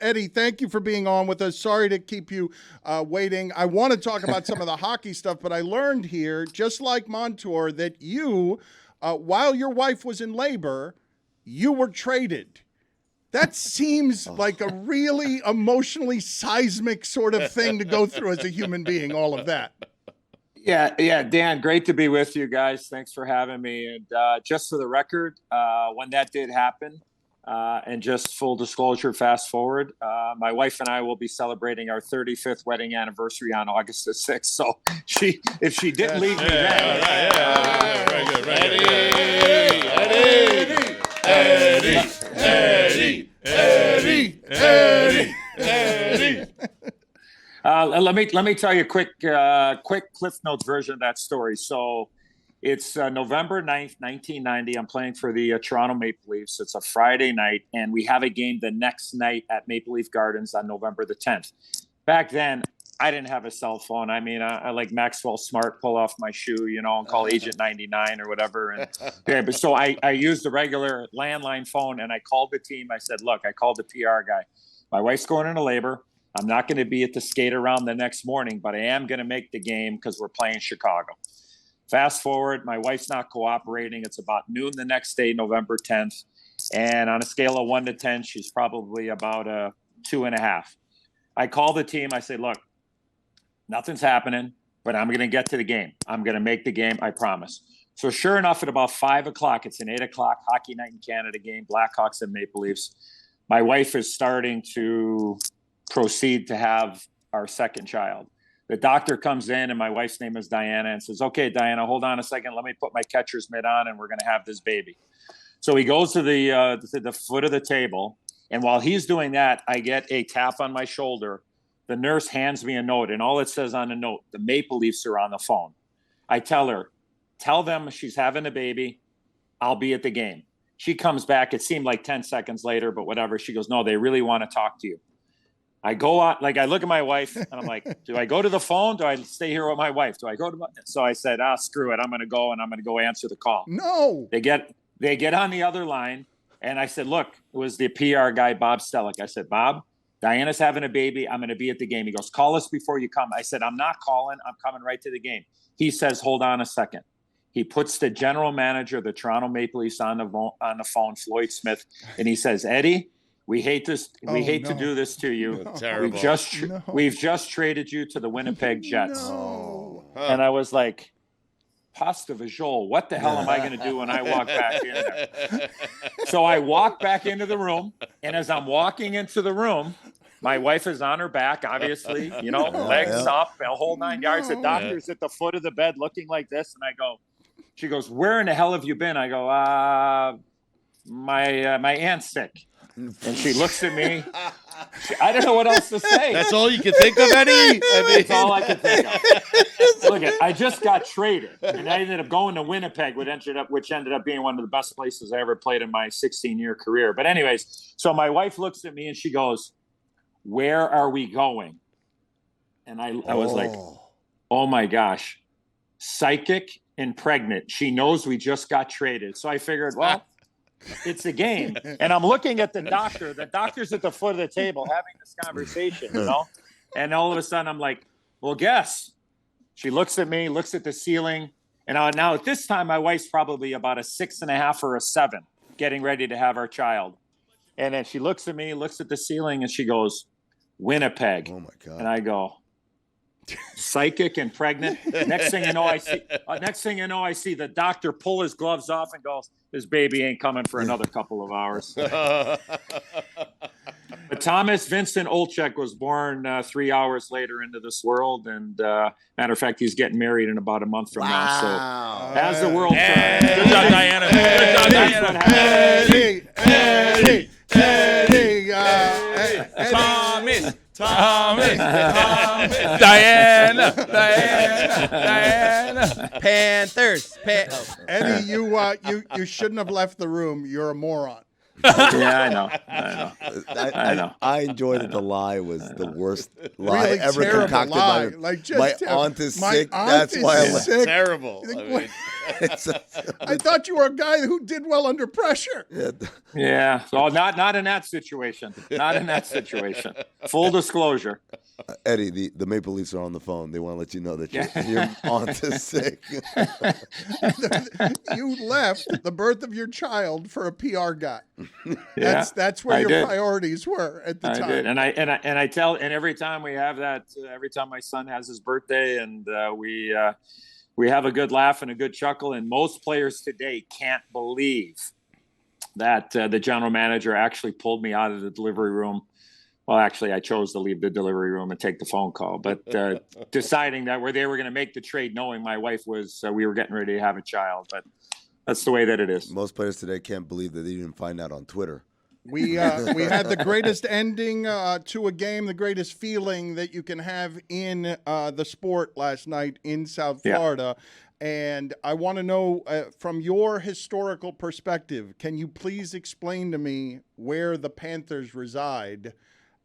Eddie, thank you for being on with us. Sorry to keep you waiting. I want to talk about some of the hockey stuff, but I learned here, just like Montour, that you, while your wife was in labor, you were traded. That seems like a really emotionally seismic sort of thing to go through as a human being, all of that. Yeah, Dan, great to be with you guys. Thanks for having me. And just for the record, when that did happen, and just full disclosure, fast forward, my wife and I will be celebrating our 35th wedding anniversary on August the 6th. So if she didn't leave me then. Very good. Eddie. Let me tell you a quick Cliff Notes version of that story. So it's November 9th, 1990. I'm playing for the Toronto Maple Leafs. It's a Friday night, and we have a game the next night at Maple Leaf Gardens on November the 10th. Back then, I didn't have a cell phone. I mean, I like Maxwell Smart, pull off my shoe, and call Agent 99 or whatever. And but so I used the regular landline phone, and I called the team. I said, look, I called the PR guy. My wife's going into labor. I'm not going to be at the skate around the next morning, but I am going to make the game because we're playing Chicago. Fast forward, my wife's not cooperating. It's about noon the next day, November 10th. And on a scale of 1 to 10, she's probably about a 2.5. I call the team. I say, look, nothing's happening, but I'm going to get to the game. I'm going to make the game. I promise. So sure enough, at about 5 o'clock, it's an 8 o'clock hockey night in Canada game, Blackhawks and Maple Leafs. My wife is starting to proceed to have our second child. The doctor comes in, and my wife's name is Diana, and says, okay, Diana, hold on a second. Let me put my catcher's mitt on, and we're going to have this baby. So he goes to the foot of the table, and while he's doing that, I get a tap on my shoulder. The nurse hands me a note, and all it says on the note, the Maple Leafs are on the phone. I tell her, tell them she's having a baby. I'll be at the game. She comes back. It seemed like 10 seconds later, but whatever. She goes, no, they really want to talk to you. I go out, I look at my wife, and I'm like, do I go to the phone? Do I stay here with my wife? Do I go to So I said, screw it. I'm going to go, and I'm going to go answer the call. No. They get on the other line, and I said, look, it was the PR guy, Bob Stellick. I said, Bob, Diana's having a baby. I'm going to be at the game. He goes, call us before you come. I said, I'm not calling. I'm coming right to the game. He says, hold on a second. He puts the general manager of the Toronto Maple Leafs on the phone, Floyd Smith, and he says, Eddie, we hate this. We hate to do this to you. No. Terrible. We've just traded you to the Winnipeg Jets. No. And I was like, pasta visual. What the hell am I going to do when I walk back in there? So I walk back into the room, and as I'm walking into the room, my wife is on her back, obviously, legs up, a whole 9 yards. The doctor's at the foot of the bed looking like this, and she goes, where in the hell have you been? I go, my aunt's sick. And she looks at me. I don't know what else to say. That's all you can think of, Eddie? That's all I can think of. Look, I just got traded, and I ended up going to Winnipeg, which ended up being one of the best places I ever played in my 16-year career. But anyways, so my wife looks at me, and she goes, where are we going? And I was like, oh, my gosh, psychic and pregnant. She knows we just got traded. So I figured, well, it's a game. And I'm looking at the doctor. The doctor's at the foot of the table having this conversation, And all of a sudden I'm like, well, guess. She looks at me, looks at the ceiling. And now at this time, my wife's probably about a 6.5 or a 7, getting ready to have our child. And then she looks at me, looks at the ceiling, and she goes, Winnipeg. Oh, my God. And I go, psychic and pregnant. Next thing you know, I see the doctor pull his gloves off and goes, this baby ain't coming for another couple of hours. But Thomas Vincent Olczyk was born 3 hours later into this world. And matter of fact, he's getting married in about a month from now. So as the world turns. Good job, Diana. Good job, Diana. Eddie. Thomas. Diana. Panthers. Eddie, you shouldn't have left the room. You're a moron. Yeah, I know. I enjoyed that the lie was the worst lie Really ever terrible concocted. lie. By Like, just my terrible. aunt is My sick. aunt That's is why I sick. left. Terrible. You think, I mean, I thought you were a guy who did well under pressure. Yeah. So not in that situation. Not in that situation. Full disclosure. Eddie, the Maple Leafs are on the phone. They want to let you know that your aunt is sick. You left the birth of your child for a PR guy. Yeah, That's where I your did. priorities were at the I time. did, and I tell, and every time we have that, every time my son has his birthday, and we have a good laugh and a good chuckle, and most players today can't believe that the general manager actually pulled me out of the delivery room. Well, actually, I chose to leave the delivery room and take the phone call, but deciding that they were going to make the trade, knowing my wife was, we were getting ready to have a child, but that's the way that it is. Most players today can't believe that they didn't find out on Twitter. We had the greatest ending to a game, the greatest feeling that you can have in the sport last night in South Florida. And I want to know, from your historical perspective, can you please explain to me where the Panthers reside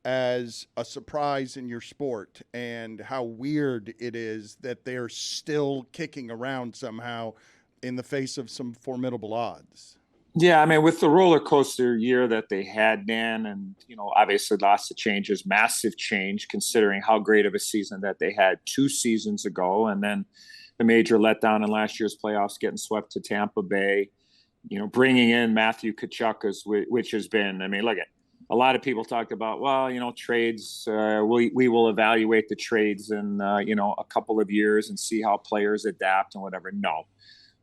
as a surprise in your sport, and how weird it is that they're still kicking around somehow in the face of some formidable odds? Yeah, I mean, with the roller coaster year that they had, Dan, and, obviously lots of changes, massive change, considering how great of a season that they had 2 seasons ago. And then the major letdown in last year's playoffs, getting swept to Tampa Bay, bringing in Matthew Tkachuk, which has been, I mean, look at, a lot of people talked about, trades, we will evaluate the trades in, a couple of years and see how players adapt and whatever. No.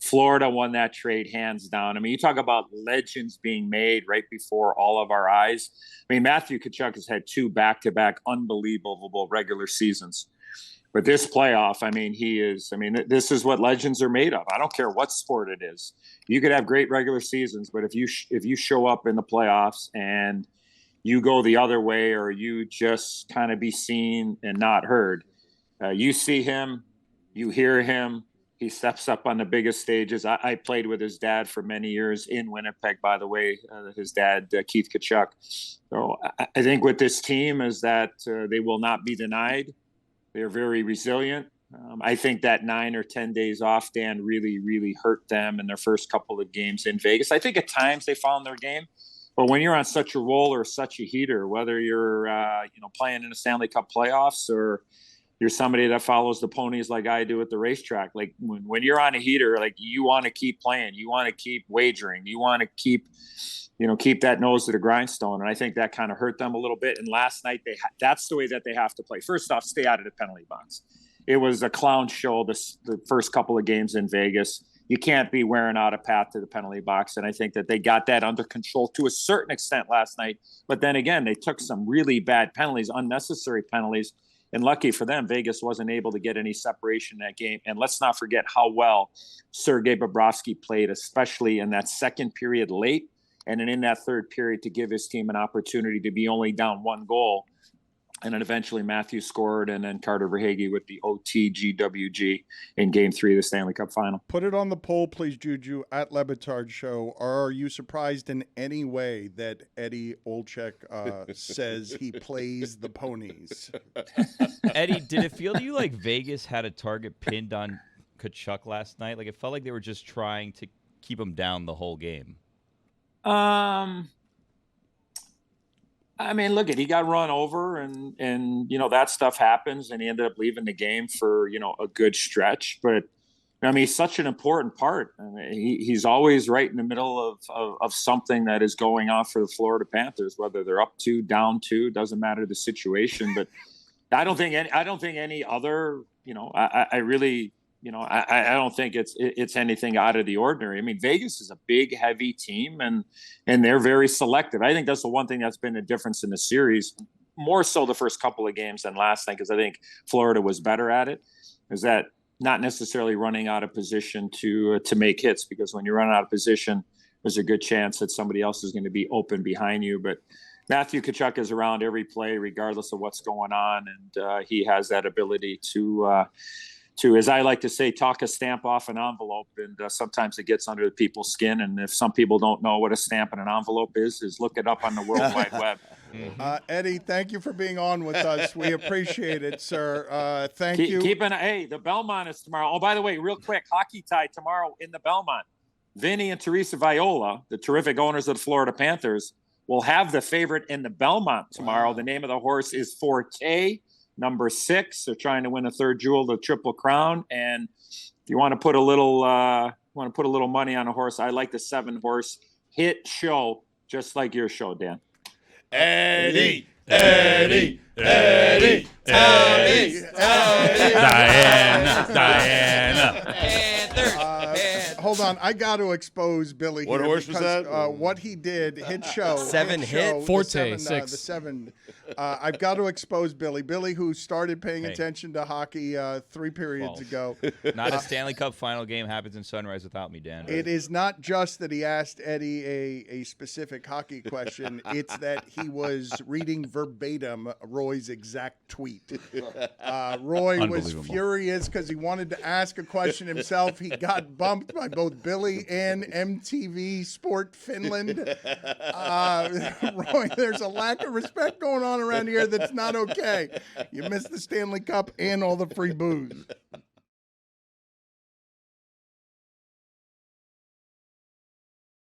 Florida won that trade hands down. I mean, you talk about legends being made right before all of our eyes. I mean, Matthew Tkachuk has had 2 back-to-back unbelievable regular seasons. But this playoff, this is what legends are made of. I don't care what sport it is. You could have great regular seasons, but if you show up in the playoffs and you go the other way, or you just kind of be seen and not heard, you see him, you hear him, he steps up on the biggest stages. I played with his dad for many years in Winnipeg, by the way, his dad, Keith Tkachuk. So I think with this team is that they will not be denied. They're very resilient. I think that 9 or 10 days off, Dan, really, really hurt them in their first couple of games in Vegas. I think at times they found their game. But when you're on such a roll or such a heater, whether you're playing in the Stanley Cup playoffs, or you're somebody that follows the ponies like I do at the racetrack, like when you're on a heater, like, you want to keep playing, you want to keep wagering, you want to keep that nose to the grindstone. And I think that kind of hurt them a little bit. And last night that's the way that they have to play. First off, stay out of the penalty box. It was a clown show the first couple of games in Vegas. You can't be wearing out a path to the penalty box. And I think that they got that under control to a certain extent last night. But then again, they took some really bad penalties, unnecessary penalties. And lucky for them, Vegas wasn't able to get any separation in that game. And let's not forget how well Sergei Bobrovsky played, especially in that second period late, and then in that third period to give his team an opportunity to be only down 1 goal. And then eventually Matthew scored, and then Carter Verhaeghe with the OTGWG in Game 3 of the Stanley Cup Final. Put it on the poll, please, Juju, at Le Batard Show. Are you surprised in any way that Eddie Olczyk says he plays the ponies? Eddie, did it feel to you like Vegas had a target pinned on Tkachuk last night? Like, it felt like they were just trying to keep him down the whole game. I mean, look, he got run over, and that stuff happens, and he ended up leaving the game for a good stretch. But I mean, he's such an important part. I mean, he's always right in the middle of something that is going on for the Florida Panthers, whether they're up 2, down 2, doesn't matter the situation. But I don't think any other. I really. I don't think it's anything out of the ordinary. I mean, Vegas is a big, heavy team, and they're very selective. I think that's the one thing that's been a difference in the series, more so the first couple of games than last night, because I think Florida was better at it, is that not necessarily running out of position to make hits, because when you run out of position, there's a good chance that somebody else is going to be open behind you. But Matthew Tkachuk is around every play, regardless of what's going on, and he has that ability to as I like to say, talk a stamp off an envelope, and sometimes it gets under the people's skin. And if some people don't know what a stamp in an envelope is look it up on the World Wide Web. Eddie, thank you for being on with us. We appreciate it, sir. Thank you. Hey, the Belmont is tomorrow. Oh, by the way, real quick, hockey tie tomorrow in the Belmont. Vinny and Teresa Viola, the terrific owners of the Florida Panthers, will have the favorite in the Belmont tomorrow. Wow. The name of the horse is Forte, number 6. They're trying to win a third jewel, the Triple Crown. And if you want to put a little money on a horse, I like the 7-horse Hit Show, just like your show, Dan. Eddie, Eddie, Eddie, Eddie, Diana. Hold on, I got to expose Billy. What here horse was because, that? what he did, Hit Show. 7 hit? Forte, 6. The 7. I've got to expose Billy. Billy, who started paying Hey. attention to hockey 3 periods ago. Not a Stanley Cup final game happens in Sunrise without me, Dan. It is not just that he asked Eddie a specific hockey question. It's that he was reading verbatim Roy's exact tweet. Roy was furious because he wanted to ask a question himself. He got bumped by both Billy and MTV Sport Finland. Roy, there's a lack of respect going on around here that's not okay. You missed the Stanley Cup and all the free booze.